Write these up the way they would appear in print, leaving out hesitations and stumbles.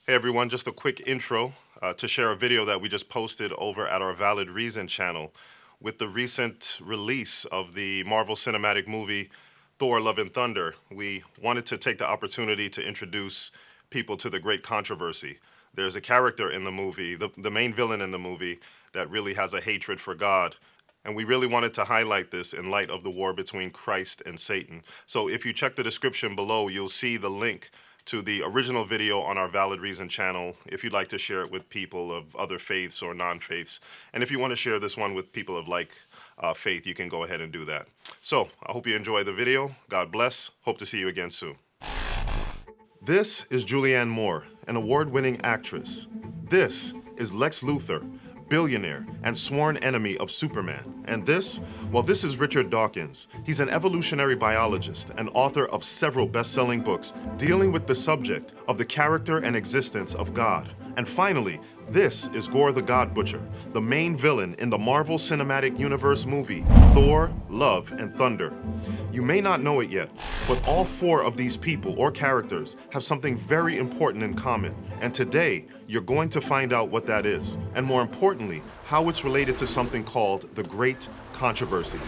Hey everyone, just a quick intro to share a video that we just posted over at our Valid Reason channel with the recent release of the Marvel Cinematic movie Thor: Love and Thunder. We wanted to take the opportunity to introduce people to the great controversy. There's a character in the movie, the main villain in the movie, that really has a hatred for God. And we really wanted to highlight this in light of the war between Christ and Satan. So if you check the description below, you'll see the link to the original video on our Valid Reason channel if you'd like to share it with people of other faiths or non-faiths. And if you want to share this one with people of like faith, you can go ahead and do that. So I hope you enjoy the video. God bless. Hope to see you again soon. This is Julianne Moore, an award-winning actress. This is Lex Luthor, billionaire and sworn enemy of Superman. And this? Well, this is Richard Dawkins. He's an evolutionary biologist and author of several best-selling books dealing with the subject of the character and existence of God. And finally, this is Gore the God Butcher, the main villain in the Marvel Cinematic Universe movie, Thor: Love and Thunder. You may not know it yet, but all four of these people or characters have something very important in common. And today, you're going to find out what that is, and more importantly, how it's related to something called the Great Controversy.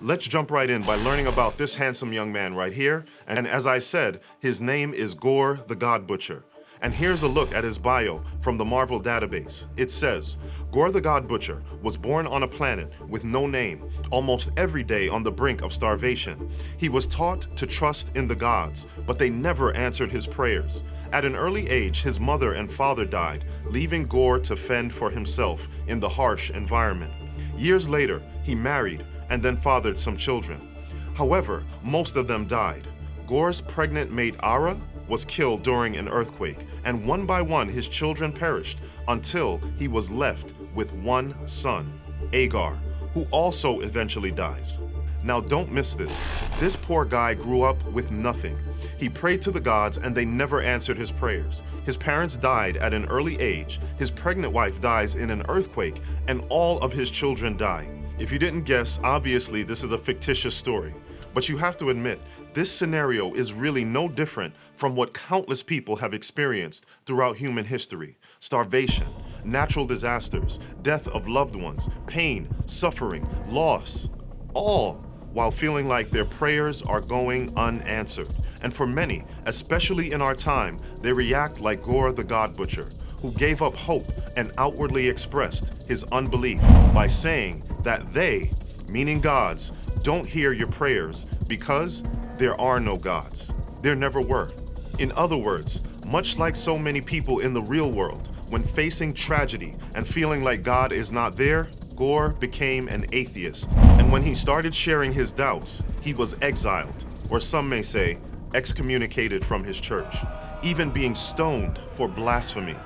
Let's jump right in by learning about this handsome young man right here. And as I said, his name is Gore the God Butcher. And here's a look at his bio from the Marvel database. It says, Gore the God Butcher was born on a planet with no name, almost every day on the brink of starvation. He was taught to trust in the gods, but they never answered his prayers. At an early age, his mother and father died, leaving Gore to fend for himself in the harsh environment. Years later, he married and then fathered some children. However, most of them died. Gore's pregnant mate Ara was killed during an earthquake, and one by one his children perished until he was left with one son, Agar, who also eventually dies. Now don't miss this. This poor guy grew up with nothing. He prayed to the gods and they never answered his prayers. His parents died at an early age, his pregnant wife dies in an earthquake, and all of his children die. If you didn't guess, obviously this is a fictitious story. But you have to admit, this scenario is really no different from what countless people have experienced throughout human history. Starvation, natural disasters, death of loved ones, pain, suffering, loss, all while feeling like their prayers are going unanswered. And for many, especially in our time, they react like Gore the God Butcher, who gave up hope and outwardly expressed his unbelief by saying that they, meaning gods, don't hear your prayers because there are no gods. There never were. In other words, much like so many people in the real world, when facing tragedy and feeling like God is not there, Gore became an atheist. And when he started sharing his doubts, he was exiled, or some may say, excommunicated from his church, even being stoned for blasphemy.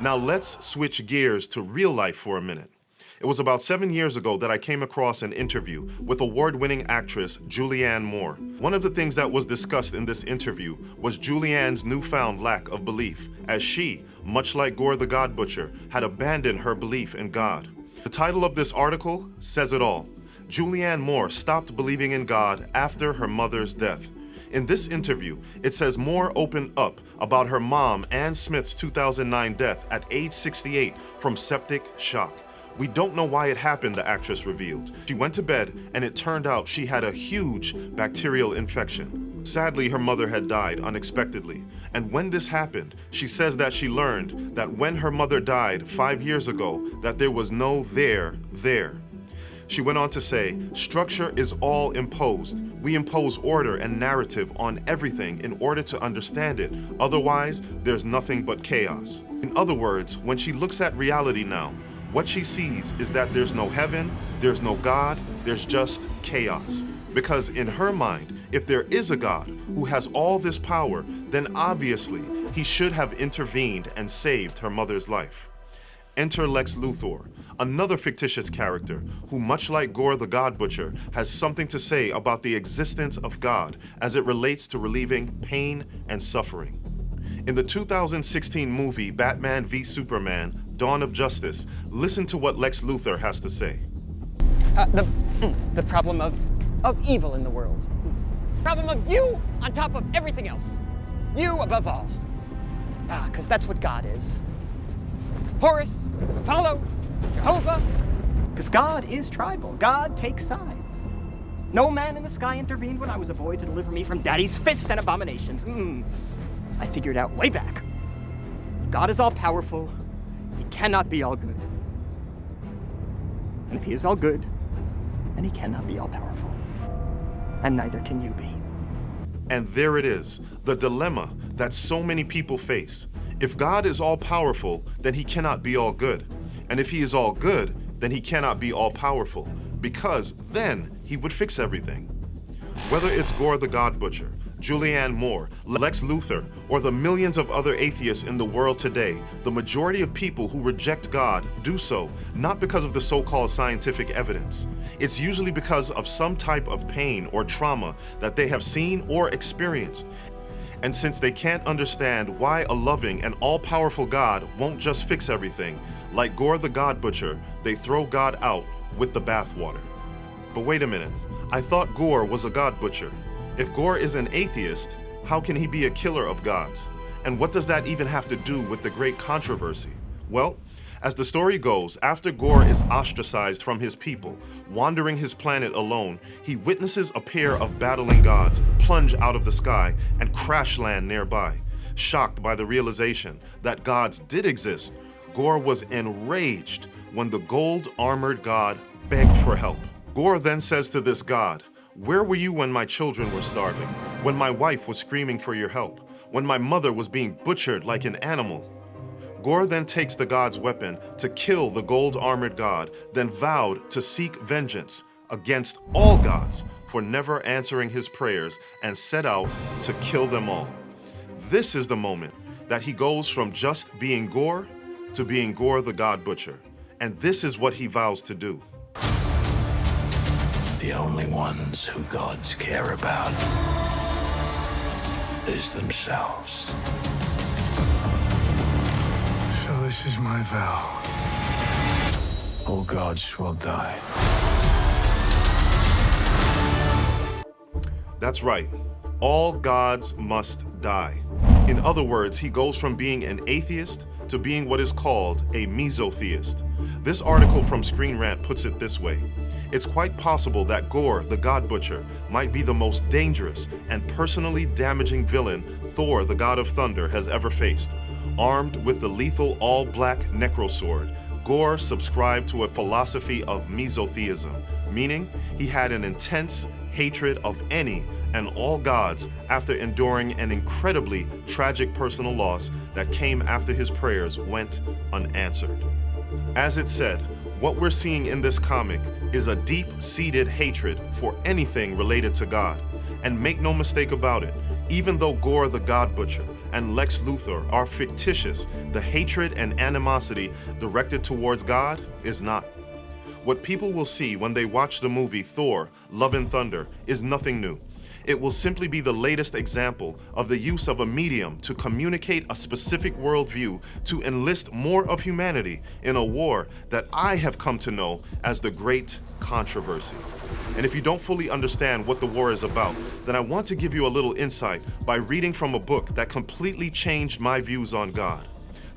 Now let's switch gears to real life for a minute. It was about 7 years ago that I came across an interview with award-winning actress Julianne Moore. One of the things that was discussed in this interview was Julianne's newfound lack of belief, as she, much like Gore the God Butcher, had abandoned her belief in God. The title of this article says it all. Julianne Moore stopped believing in God after her mother's death. In this interview, it says Moore opened up about her mom, Ann Smith's 2009 death at age 68 from septic shock. We don't know why it happened, the actress revealed. She went to bed and it turned out she had a huge bacterial infection. Sadly, her mother had died unexpectedly. And when this happened, she says that she learned that when her mother died 5 years ago, that there was no there. She went on to say, structure is all imposed. We impose order and narrative on everything in order to understand it. Otherwise, there's nothing but chaos. In other words, when she looks at reality now, what she sees is that there's no heaven, there's no God, there's just chaos. Because in her mind, if there is a God who has all this power, then obviously he should have intervened and saved her mother's life. Enter Lex Luthor, another fictitious character who, much like Gore the God Butcher, has something to say about the existence of God as it relates to relieving pain and suffering. In the 2016 movie Batman v Superman: Dawn of Justice, listen to what Lex Luthor has to say. The problem of evil in the world. Problem of you on top of everything else. You above all. Because that's what God is. Horus, Apollo, Jehovah. Because God is tribal. God takes sides. No man in the sky intervened when I was a boy to deliver me from daddy's fist and abominations. I figured out way back. If God is all powerful, he cannot be all good. And if he is all good, then he cannot be all powerful. And neither can you be. And there it is, the dilemma that so many people face. If God is all powerful, then he cannot be all good. And if he is all good, then he cannot be all powerful, because then he would fix everything. Whether it's Gore the God Butcher, Julianne Moore, Lex Luthor, or the millions of other atheists in the world today, the majority of people who reject God do so not because of the so-called scientific evidence. It's usually because of some type of pain or trauma that they have seen or experienced. And since they can't understand why a loving and all-powerful God won't just fix everything, like Gore the God Butcher, they throw God out with the bathwater. But wait a minute, I thought Gore was a God Butcher. If Gore is an atheist, how can he be a killer of gods? And what does that even have to do with the great controversy? Well, as the story goes, after Gore is ostracized from his people, wandering his planet alone, he witnesses a pair of battling gods plunge out of the sky and crash land nearby. Shocked by the realization that gods did exist, Gore was enraged when the gold-armored god begged for help. Gore then says to this god, "Where were you when my children were starving? When my wife was screaming for your help? When my mother was being butchered like an animal?" Gore then takes the god's weapon to kill the gold-armored god, then vowed to seek vengeance against all gods for never answering his prayers and set out to kill them all. This is the moment that he goes from just being Gore to being Gore the God Butcher. And this is what he vows to do. The only ones who gods care about is themselves. So this is my vow. All gods will die. That's right. All gods must die. In other words, he goes from being an atheist to being what is called a mesotheist. This article from Screen Rant puts it this way. It's quite possible that Gore the God Butcher might be the most dangerous and personally damaging villain Thor the God of Thunder has ever faced. Armed with the lethal all-black necrosword, Gore subscribed to a philosophy of mesotheism, meaning he had an intense hatred of any and all gods after enduring an incredibly tragic personal loss that came after his prayers went unanswered. As it said, what we're seeing in this comic is a deep-seated hatred for anything related to God. And make no mistake about it, even though Gore the God Butcher and Lex Luthor are fictitious, the hatred and animosity directed towards God is not. What people will see when they watch the movie Thor, Love and Thunder is nothing new. It will simply be the latest example of the use of a medium to communicate a specific worldview to enlist more of humanity in a war that I have come to know as the Great Controversy. And if you don't fully understand what the war is about, then I want to give you a little insight by reading from a book that completely changed my views on God.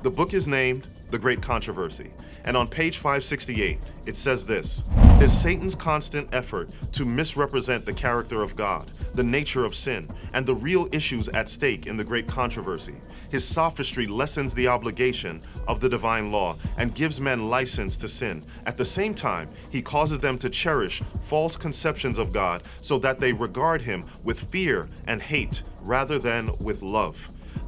The book is named The Great Controversy, and on page 568, it says this: "Is Satan's constant effort to misrepresent the character of God, the nature of sin, and the real issues at stake in the Great Controversy. His sophistry lessens the obligation of the divine law and gives men license to sin. At the same time, he causes them to cherish false conceptions of God so that they regard him with fear and hate rather than with love.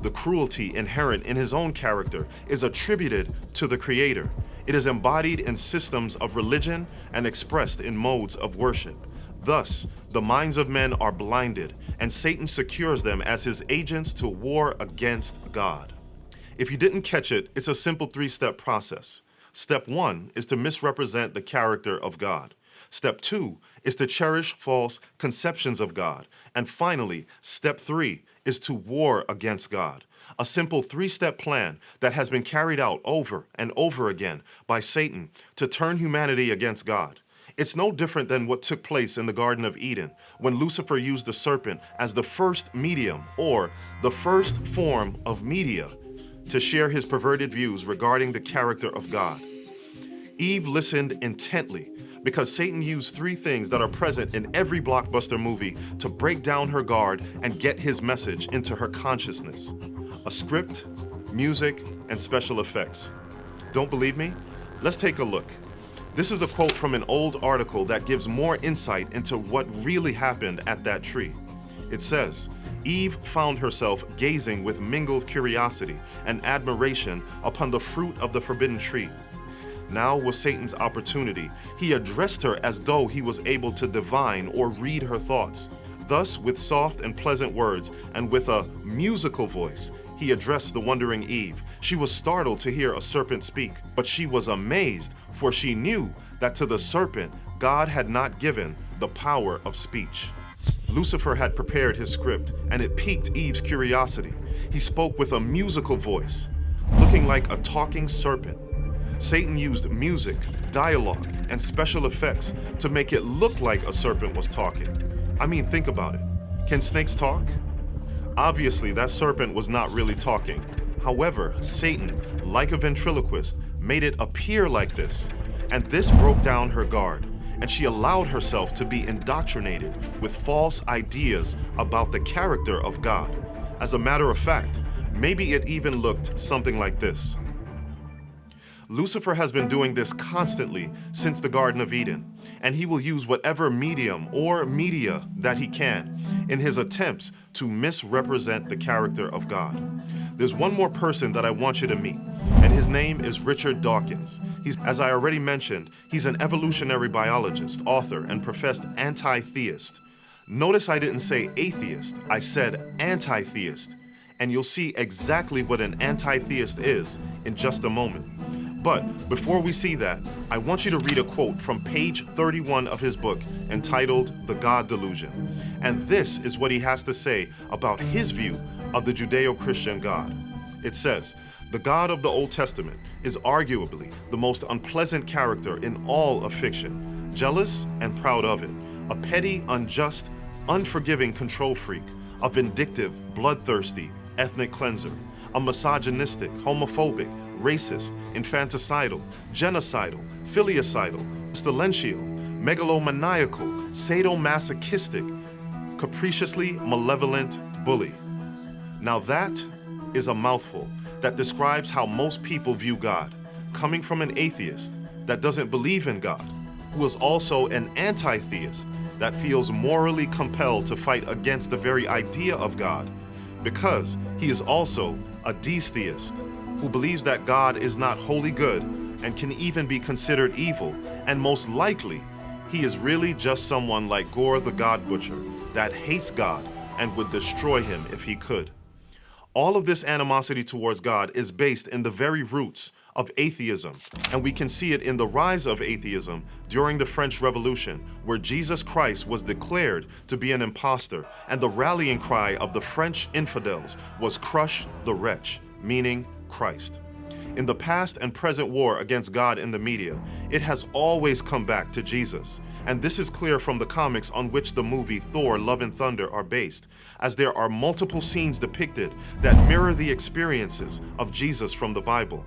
The cruelty inherent in his own character is attributed to the Creator. It is embodied in systems of religion and expressed in modes of worship. Thus, the minds of men are blinded, and Satan secures them as his agents to war against God." If you didn't catch it, it's a simple three-step process. Step 1 is to misrepresent the character of God. Step 2 is to cherish false conceptions of God. And finally, step 3 is to war against God. A simple three-step plan that has been carried out over and over again by Satan to turn humanity against God. It's no different than what took place in the Garden of Eden when Lucifer used the serpent as the first medium or the first form of media to share his perverted views regarding the character of God. Eve listened intently because Satan used three things that are present in every blockbuster movie to break down her guard and get his message into her consciousness: a script, music, and special effects. Don't believe me? Let's take a look. This is a quote from an old article that gives more insight into what really happened at that tree. It says, Eve found herself gazing with mingled curiosity and admiration upon the fruit of the forbidden tree. Now was Satan's opportunity. He addressed her as though he was able to divine or read her thoughts. Thus, with soft and pleasant words and with a musical voice, he addressed the wondering Eve. She was startled to hear a serpent speak, but she was amazed, for she knew that to the serpent, God had not given the power of speech. Lucifer had prepared his script, and it piqued Eve's curiosity. He spoke with a musical voice, looking like a talking serpent. Satan used music, dialogue, and special effects to make it look like a serpent was talking. I mean, think about it. Can snakes talk? Obviously, that serpent was not really talking. However, Satan, like a ventriloquist, made it appear like this, and this broke down her guard, and she allowed herself to be indoctrinated with false ideas about the character of God. As a matter of fact, maybe it even looked something like this. Lucifer has been doing this constantly since the Garden of Eden, and he will use whatever medium or media that he can in his attempts to misrepresent the character of God. There's one more person that I want you to meet, and his name is Richard Dawkins. As I already mentioned, he's an evolutionary biologist, author, and professed anti-theist. Notice I didn't say atheist, I said anti-theist, and you'll see exactly what an anti-theist is in just a moment. But before we see that, I want you to read a quote from page 31 of his book entitled The God Delusion. And this is what he has to say about his view of the Judeo-Christian God. It says, "The God of the Old Testament is arguably the most unpleasant character in all of fiction, jealous and proud of it, a petty, unjust, unforgiving control freak, a vindictive, bloodthirsty ethnic cleanser, a misogynistic, homophobic, racist, infanticidal, genocidal, filicidal, pestilential, megalomaniacal, sadomasochistic, capriciously malevolent bully." Now that is a mouthful that describes how most people view God, coming from an atheist that doesn't believe in God, who is also an anti-theist that feels morally compelled to fight against the very idea of God, because he is also a deistheist who believes that God is not wholly good and can even be considered evil, and most likely, he is really just someone like Gore the God Butcher that hates God and would destroy him if he could. All of this animosity towards God is based in the very roots of atheism, and we can see it in the rise of atheism during the French Revolution, where Jesus Christ was declared to be an impostor, and the rallying cry of the French infidels was "Crush the wretch," meaning Christ. In the past and present war against God in the media, it has always come back to Jesus. And this is clear from the comics on which the movie Thor: Love and Thunder are based, as there are multiple scenes depicted that mirror the experiences of Jesus from the Bible.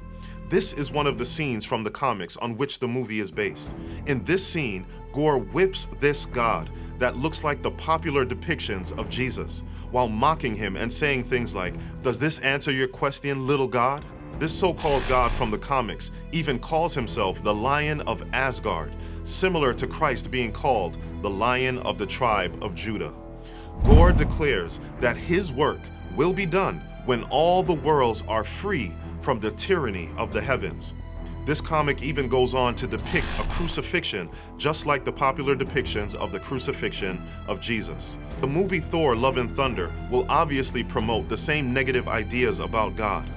This is one of the scenes from the comics on which the movie is based. In this scene, Gorr whips this god that looks like the popular depictions of Jesus, while mocking him and saying things like, "Does this answer your question, little god?" This so-called god from the comics even calls himself the Lion of Asgard, similar to Christ being called the Lion of the tribe of Judah. Gorr declares that his work will be done when all the worlds are free from the tyranny of the heavens. This comic even goes on to depict a crucifixion just like the popular depictions of the crucifixion of Jesus. The movie Thor: Love and Thunder will obviously promote the same negative ideas about God.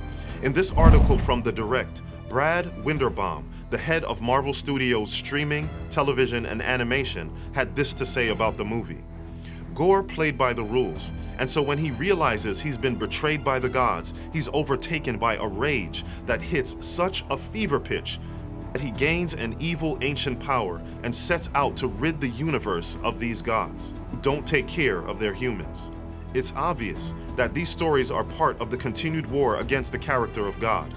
In this article from The Direct, Brad Winderbaum, the head of Marvel Studios' streaming, television, and animation, had this to say about the movie. Gorr played by the rules, and so when he realizes he's been betrayed by the gods, he's overtaken by a rage that hits such a fever pitch that he gains an evil ancient power and sets out to rid the universe of these gods who don't take care of their humans. It's obvious that these stories are part of the continued war against the character of God.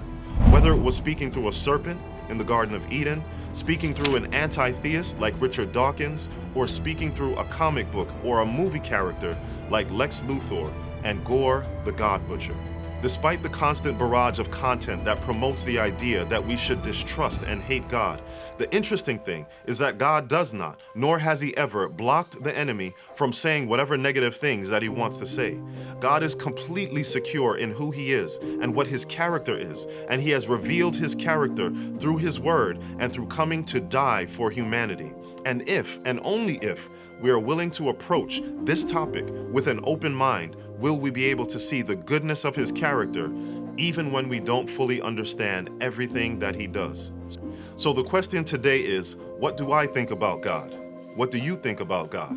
Whether it was speaking through a serpent in the Garden of Eden, speaking through an anti-theist like Richard Dawkins, or speaking through a comic book or a movie character like Lex Luthor and Gore the God Butcher. Despite the constant barrage of content that promotes the idea that we should distrust and hate God, the interesting thing is that God does not, nor has he ever, blocked the enemy from saying whatever negative things that he wants to say. God is completely secure in who he is and what his character is, and he has revealed his character through his word and through coming to die for humanity. And if, and only if, we are willing to approach this topic with an open mind, will we be able to see the goodness of his character, even when we don't fully understand everything that he does. So the question today is, what do I think about God? What do you think about God?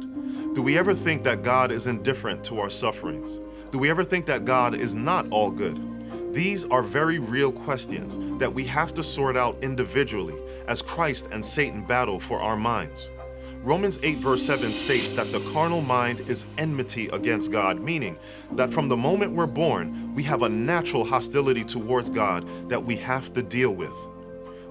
Do we ever think that God is indifferent to our sufferings? Do we ever think that God is not all good? These are very real questions that we have to sort out individually as Christ and Satan battle for our minds. Romans 8 verse 7 states that the carnal mind is enmity against God, meaning that from the moment we're born, we have a natural hostility towards God that we have to deal with.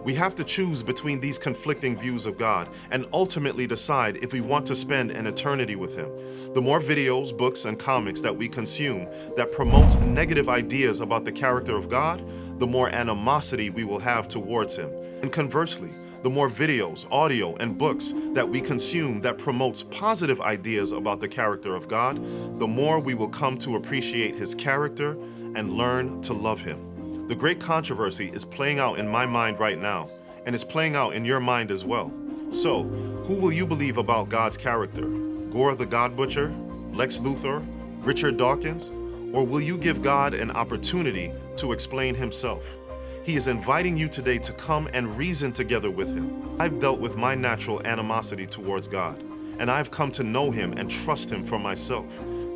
We have to choose between these conflicting views of God and ultimately decide if we want to spend an eternity with him. The more videos, books, and comics that we consume that promotes negative ideas about the character of God, the more animosity we will have towards him. And conversely, the more videos, audio, and books that we consume that promotes positive ideas about the character of God, the more we will come to appreciate his character and learn to love him. The great controversy is playing out in my mind right now, and it's playing out in your mind as well. So, who will you believe about God's character? Gore the God Butcher, Lex Luthor, Richard Dawkins? Or will you give God an opportunity to explain himself? He is inviting you today to come and reason together with him. I've dealt with my natural animosity towards God, and I've come to know him and trust him for myself.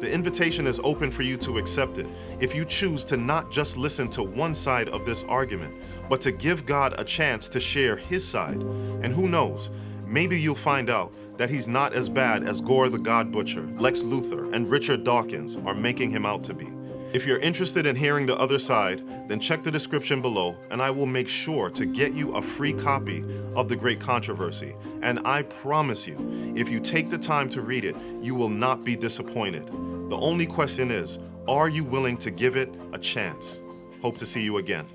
The invitation is open for you to accept it if you choose to not just listen to one side of this argument, but to give God a chance to share his side. And who knows, maybe you'll find out that he's not as bad as Gore the God Butcher, Lex Luthor, and Richard Dawkins are making him out to be. If you're interested in hearing the other side, then check the description below and I will make sure to get you a free copy of The Great Controversy. And I promise you, if you take the time to read it, you will not be disappointed. The only question is, are you willing to give it a chance? Hope to see you again.